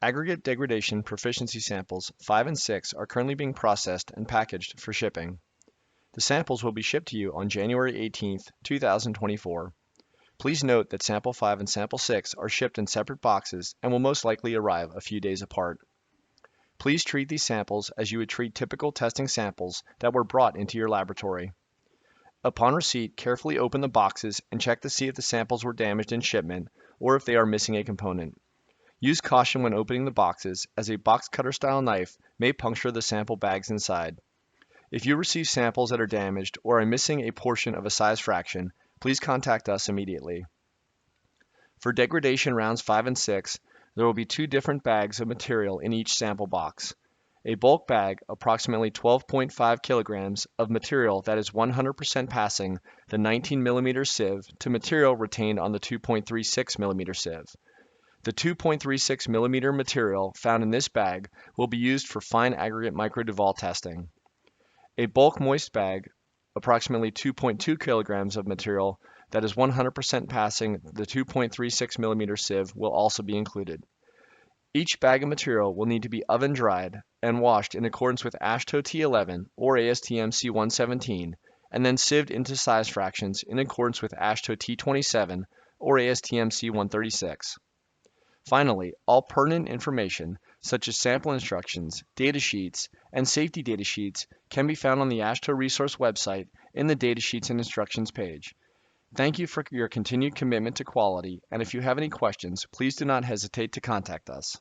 Aggregate degradation proficiency samples 5 and 6 are currently being processed and packaged for shipping. The samples will be shipped to you on January 18, 2024. Please note that Sample 5 and Sample 6 are shipped in separate boxes and will most likely arrive a few days apart. Please treat these samples as you would treat typical testing samples that were brought into your laboratory. Upon receipt, carefully open the boxes and check to see if the samples were damaged in shipment or if they are missing a component. Use caution when opening the boxes, as a box cutter style knife may puncture the sample bags inside. If you receive samples that are damaged or are missing a portion of a size fraction, please contact us immediately. For degradation rounds 5 and 6, there will be 2 different bags of material in each sample box. A bulk bag, approximately 12.5 kilograms, of material that is 100% passing the 19 mm sieve to material retained on the 2.36 mm sieve. The 2.36 mm material found in this bag will be used for fine aggregate microduval testing. A bulk moist bag, approximately 2.2 kilograms of material that is 100% passing the 2.36 mm sieve will also be included. Each bag of material will need to be oven dried and washed in accordance with AASHTO T11 or ASTM C117, and then sieved into size fractions in accordance with AASHTO T27 or ASTM C136. Finally, all pertinent information, such as sample instructions, data sheets, and safety data sheets, can be found on the AASHTO resource website in the Data Sheets and Instructions page. Thank you for your continued commitment to quality, and if you have any questions, please do not hesitate to contact us.